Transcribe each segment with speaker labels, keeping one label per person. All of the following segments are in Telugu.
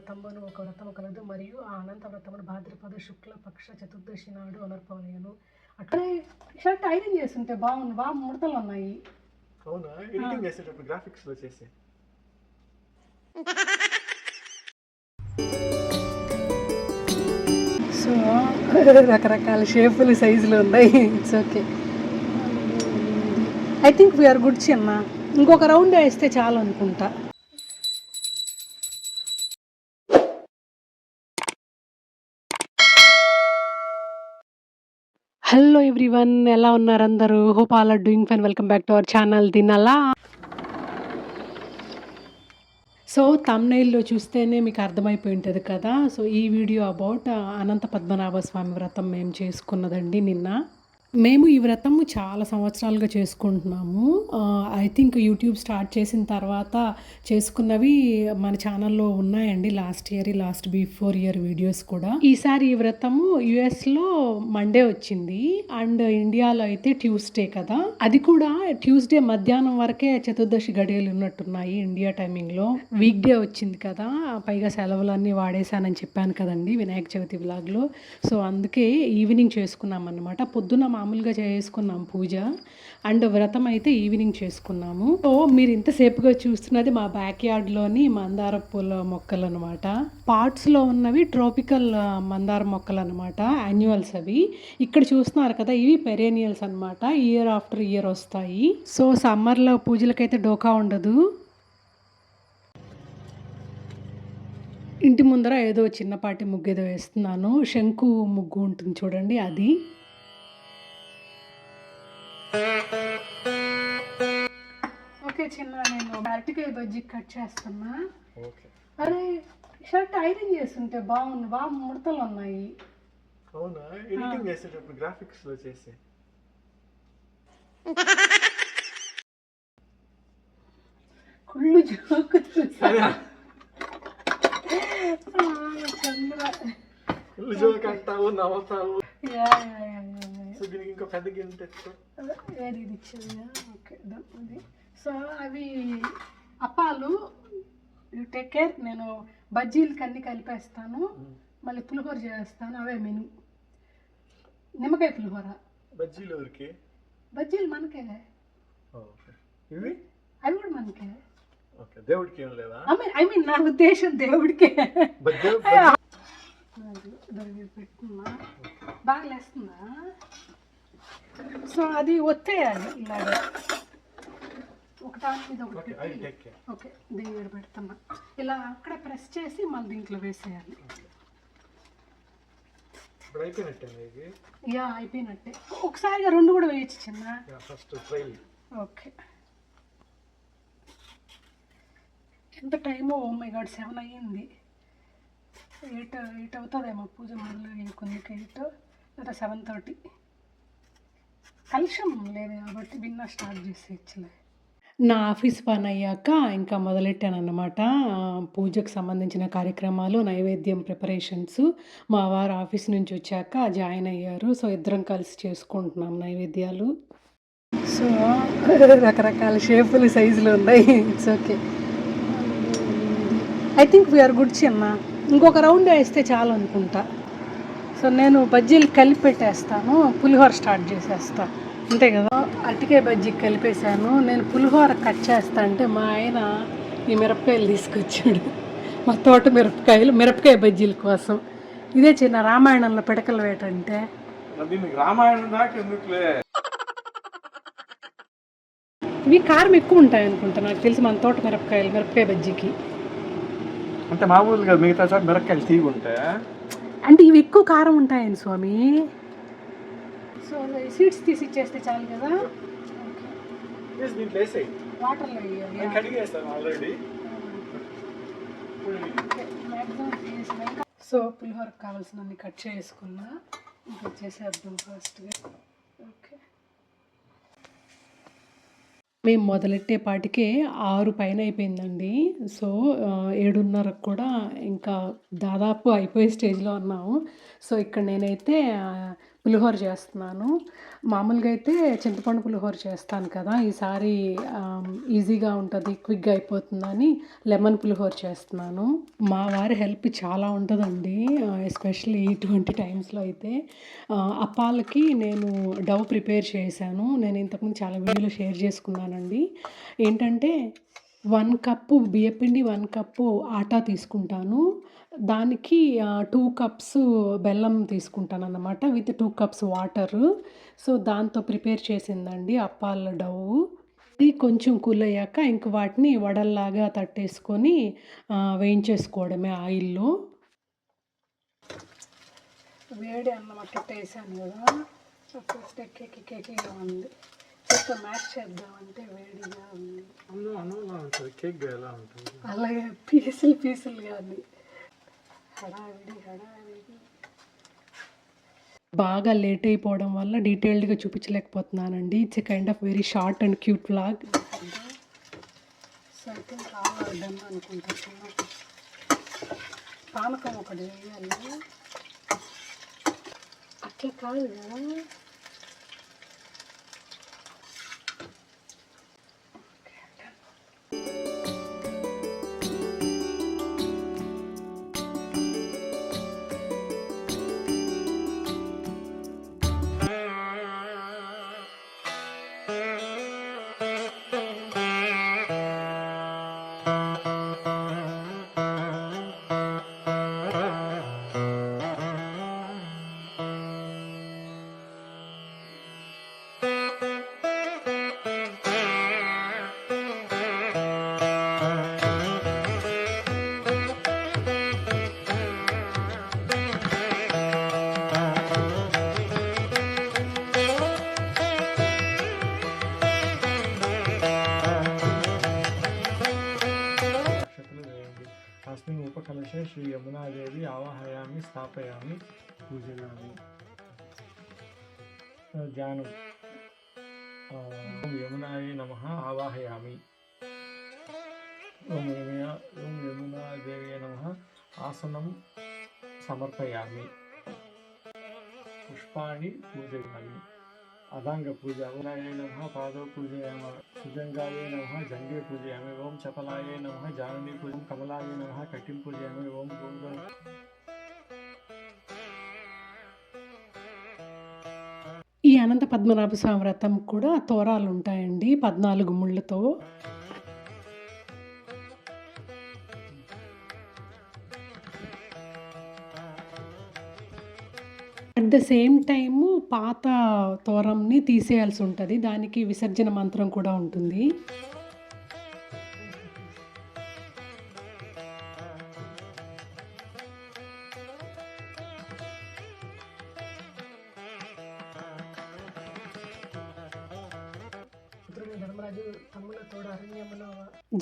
Speaker 1: వ్రతమును ఒక వ్రతము కలదు మరియు ఆ అనంత వ్రతమును భాద్రపద శుక్ల పక్ష చతుర్దశి నాడు అనర్పవలేను. అట్లే షర్ట్ ఐరన్ చేస్తుంటే బాగుంది, బాగా ముడతలు ఉన్నాయి.
Speaker 2: అవునా? ఎడిటింగ్ చేసేటప్పుడు గ్రాఫిక్స్ లో చేసే.
Speaker 1: సో రకరకాల షేపులు సైజులు ఉన్నాయి. It's okay. I think we are good చిన్న. ఇంకొక రౌండ్ వేస్తే చాలు అనుకుంటా. హలో ఎవ్రీవన్, ఎలా ఉన్నారు అందరూ? Hope all are doing fine. Welcome back to our channel దినలా. సో థంబ్‌నెయిల్‌లో చూస్తేనే మీకు అర్థమైపోయి ఉంటుంది కదా. సో ఈ వీడియో అబౌట్ అనంత పద్మనాభ స్వామి వ్రతం మేము చేసుకున్నదండి నిన్న. మేము ఈ వ్రతము చాలా సంవత్సరాలుగా చేసుకుంటున్నాము. ఐ థింక్ యూట్యూబ్ స్టార్ట్ చేసిన తర్వాత చేసుకున్నవి మన ఛానల్లో ఉన్నాయండి. లాస్ట్ బిఫోర్ ఇయర్ వీడియోస్ కూడా. ఈసారి ఈ వ్రతము యుఎస్లో మండే వచ్చింది అండ్ ఇండియాలో అయితే ట్యూస్డే కదా. అది కూడా ట్యూస్డే మధ్యాహ్నం వరకే చతుర్దశి గడియలు ఉన్నట్టున్నాయి ఇండియా టైమింగ్లో. వీక్ డే వచ్చింది కదా, పైగా సెలవులన్నీ వాడేశానని చెప్పాను కదండి వినాయక చవితి వ్లాగ్లో. సో అందుకే ఈవినింగ్ చేసుకున్నాం అన్నమాట. పొద్దున్న మామూలుగా చేసుకున్నాం పూజ అండ్ వ్రతం అయితే ఈవినింగ్ చేసుకున్నాము. సో మీరు ఇంతసేపుగా చూస్తున్నది మా బ్యాక్ యార్డ్లోని మందార పూల మొక్కలు అనమాట. పాట్స్లో ఉన్నవి ట్రోపికల్ మందార మొక్కలు అనమాట, యాన్యువల్స్ అవి. ఇక్కడ చూస్తున్నారు కదా, ఇవి పెరేనియల్స్ అనమాట, ఇయర్ ఆఫ్టర్ ఇయర్ వస్తాయి. సో సమ్మర్లో పూజలకైతే డోకా ఉండదు. ఇంటి ముందర ఏదో చిన్నపాటి ముగ్గు ఏదో వేస్తున్నాను. శంకు ముగ్గు ఉంటుంది చూడండి, అది. ఓకే చిన్న, నేను అరటికాయ బజ్జీ కట్ చేస్తున్నా. అరే షర్ట్ ఐరన్ చేస్తుంటే బాగుంది, బాగా ముడతలు ఉన్నాయి.
Speaker 2: అవునా? ఎడిటింగ్ చేసేటప్పుడు గ్రాఫిక్స్ లో చేసే.
Speaker 1: కుళ్ళు జోకు
Speaker 2: అంటావు, నవ్వుతావు. ఇంకో పెద్ద గిన్నె తెచ్చుకో.
Speaker 1: ఏది ఇది ఇచ్చేది? ఓకే అది. సో అవి అప్పాలు, యూ టేక్ కేర్. నేను బజ్జీలకి అన్ని కలిపేస్తాను, మళ్ళీ పులిహోర చేస్తాను. అవే మెను. నిమ్మకాయ పులిహోర.
Speaker 2: బజ్జీలు ఎవరికి?
Speaker 1: బజ్జీలు మనకే.
Speaker 2: ఇవి
Speaker 1: అవి కూడా మనకే.
Speaker 2: ఓకే, దేవుడికి ఏం లేదా?
Speaker 1: ఐ మీన్ నా ఉద్దేశం దేవుడికే. పెట్టుకున్నా బాగా లేస్తుందా? సో అది ఒత్తేయాలి ఇలాగ, ఒకదాని మీద ఒకటి. ఓకే, దేవుడు పెడుతున్నా ఇలా. అక్కడ ప్రెస్ చేసి మళ్ళీ దీంట్లో వేసేయాలి. యా అయిపోయినట్టే. ఒకసారిగా రెండు కూడా వేయచ్చు చిన్న. ఓకే, ఎంత టైమో? ఓ మై గాడ్, 7 అయ్యింది. 8 అవుతుందేమో పూజ మొదలు కొన్ని 8 లేదా 7:30. కలుషం లేదు కాబట్టి విన్నా స్టార్ట్ చేసేయచ్చులే. నా ఆఫీస్ పని అయ్యాక ఇంకా మొదలెట్టాను అన్నమాట పూజకు సంబంధించిన కార్యక్రమాలు, నైవేద్యం ప్రిపరేషన్స్. మా వారు ఆఫీస్ నుంచి వచ్చాక జాయిన్ అయ్యారు. సో ఇద్దరం కలిసి చేసుకుంటున్నాం నైవేద్యాలు. సో రకరకాల షేపులు సైజులు ఉన్నాయి. It's okay. I think we are good చిన్న. ఇంకొక రౌండ్ వేస్తే చాలు అనుకుంటా. సో నేను బజ్జీలు కలిపి పెట్టేస్తాను, పులిహోర స్టార్ట్ చేసేస్తాను, అంతే కదా. అరటికాయ బజ్జీ కలిపేశాను. నేను పులిహోర కట్ చేస్తా అంటే మా ఆయన ఈ మిరపకాయలు తీసుకొచ్చాడు, మా తోట మిరపకాయ బజ్జీల కోసం. ఇదే చిన్న రామాయణంలో పిడకలు వేటంటే. ఇవి కారం ఎక్కువ ఉంటాయి అనుకుంటా, నాకు తెలిసి మన తోట మిరపకాయ బజ్జీకి.
Speaker 2: అంటే మామూలుగా మిగతా చోట మిరపకాయలు తీగి ఉంటాయా?
Speaker 1: అంటే ఇవి ఎక్కువ కారం ఉంటాయని స్వామి. సో సీడ్స్ తీసి ఇచ్చేస్తే చాలు కదా. వాటర్లో వేయాలి. సో పులిహోరకు కావాల్సినన్ని కట్ చేసుకున్నా, ఇంకా చేసేద్దాం ఫాస్ట్గా. ఓకే, మేము మొదలెట్టేపాటికే 6 పైన అయిపోయిందండి. సో 7:30 కూడా ఇంకా దాదాపు అయిపోయే స్టేజ్లో ఉన్నాము. సో ఇక్కడ నేనైతే పులిహోర చేస్తున్నాను. మామూలుగా అయితే చింతపండు పులిహోర చేస్తాను కదా! ఈసారి ఈజీగా ఉంటది, క్విక్‌గా అయిపోతుందని లెమన్ పులిహోర చేస్తున్నాను. మా వారి హెల్ప్ చాలా ఉంటదండి. ఎస్పెషల్లీ ఇటువంటి టైమ్స్‌లో అయితే. అప్పాలకి నేను డవ్ ప్రిపేర్ చేశాను. నేను ఇంతకుముందు చాలా వీడియోలో షేర్ చేసుకున్నానండి. ఏంటంటే 1 కప్పు బియ్యపిండి, 1 కప్పు ఆటా తీసుకుంటాను. దానికి 2 కప్స్ బెల్లం తీసుకుంటానన్నమాట. With 2 cups water. సో, దాంతో ప్రిపేర్ చేసిందండి అప్పాల డవ్వు. ఇది కొంచెం కూల్ అయ్యాక ఇంక వాటిని వడల్లాగా తట్టేసుకొని వేయించేసుకోవడమే ఆయిల్‌లో. వేడి అన్నం అట్టేసాను కదా! అప్పుడు కేకీగా ఉంది. కొంచెం మ్యాష్ చేద్దామంటే వేడిగా ఉంది.
Speaker 2: అన్నంలా ఉంటుంది, కేక్ ఎలా ఉంటుంది?
Speaker 1: అలాగే పీసులుగా ఉంది. హడావిడి. బాగా లేట్ అయిపోవడం వల్ల డీటెయిల్డ్‌గా చూపించలేకపోతున్నానండి. It's a kind of very short and cute vlog. So, I think all done అనుకుంటున్నాను. పానకం ఒకటి వేయాలి. అట్లా కాదు కదా!
Speaker 2: अस्मिन् उपकलशे श्री यमुनादेवी आवाहयामि स्थापयामि पूजयामि। ध्यानम्। ओम यमुनाय नमः आवाहयामि। ओम यमुनादेवी नमः आसनं समर्पयामि। पुष्पाणि पूजयामि। अदांग पूजा। ओम नमः पादौ पूजयामि। सुजंगाय नमः जंगे पूजयामि। ओम चपलाय नमः जानवी पूजयामि। कमलाय नमः कटिं पूजयामि। ओम गोंगल।
Speaker 1: ఈ అనంత పద్మనాభ స్వామి వ్రతం కూడా తోరాలు ఉంటాయండి 14 ముళ్ళతో. అట్ ద సేమ్ టైము పాత తోరంని తీసేయాల్సి ఉంటది. దానికి విసర్జన మంత్రం కూడా ఉంటుంది.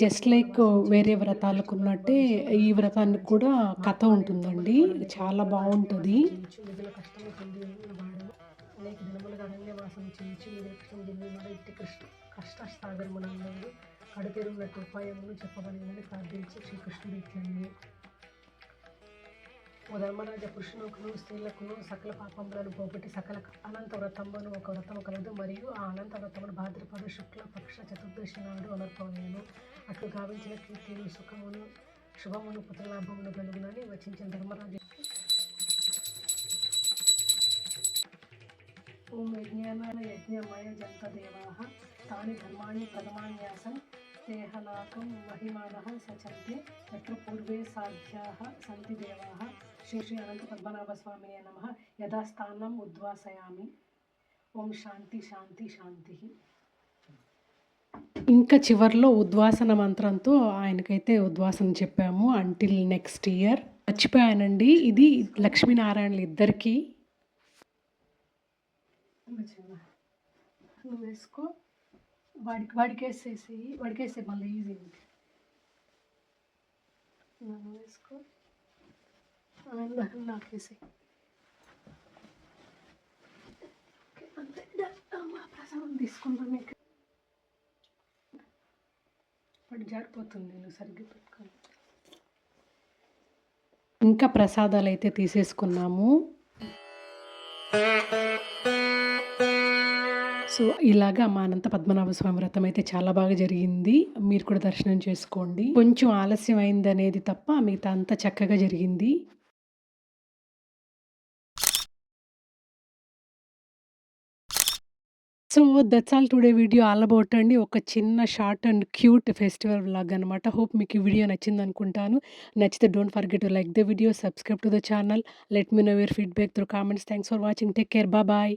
Speaker 1: జస్ట్ లైక్ వేరే వ్రతాలకు ఉన్నట్టే ఈ వ్రతానికి కూడా కథ ఉంటుందండి. చాలా బావుంటది. అనేక దినములుగా అరణ్యవాసం చేయించి కష్టసాగరమునందు కడతెరువులకు ఉపాయమును చెప్పబడిందని ప్రార్థించి శ్రీకృష్ణుడు ఇట్లని ఓ ధర్మరాజ పురుషునకును స్త్రీలకును సకల పాపములను పోగొట్టి సకల అనంత వ్రతమును ఒక వ్రతము కలదు. మరియు ఆ అనంత వ్రతమును భాద్రపద శుక్ల పక్ష చతుర్దశి నాడు అనర్పణను అట్లు గావించిన కీర్తిని సుఖమును శుభమును పుత్రలాభమును కలుగునని వచించిన ధర్మరాజు. ఓం యజ్ఞమయ జంతదేవాః తాని ధర్మాణి ప్రథమాన్యాసం దేహనాకం మహిమానః సచంతే యత్ర పూర్వే సాధ్యాః సంతి దేవాః శ్రీ శ్రీ అనంత పద్మనాభ స్వామినే నమః యథాస్థానం ఉద్వాసయామి. ఓం శాంతి శాంతి శాంతి. ఇంకా చివర్లో ఉద్వాసన మంత్రంతో ఆయనకైతే ఉద్వాసన చెప్పాము అంటిల్ నెక్స్ట్ ఇయర్. మర్చిపోయానండి, ఇది లక్ష్మీనారాయణలు ఇద్దరికీ. నువ్వు వేసుకో, వాడికేసేసి మళ్ళీ ఈజీ ఉంది. నన్ను వేసుకో, నాకేసి అంతే. అమ్మ ప్రసాదం తీసుకుందాం. మీకు వాడు జారిపోతుంది, నువ్వు సరిగ్గా పెట్టుకోండి. ఇంకా ప్రసాదాలు అయితే తీసేసుకున్నాము. సో, ఇలాగా మా అనంత పద్మనాభ స్వామి వ్రతం అయితే చాలా బాగా జరిగింది. మీరు కూడా దర్శనం చేసుకోండి. కొంచెం ఆలస్యం అయిందనేది తప్ప మిగతా అంతా చక్కగా జరిగింది. So, that's all today video all about అండి. ఒక చిన్న short and cute festival vlog అనమాట. హోప్ మీకు ఈ వీడియో నచ్చిందనుకుంటాను. నచ్చితే don't forget to like the video, subscribe to the channel. Let me know your feedback through comments. Thanks for watching. Take care. Bye.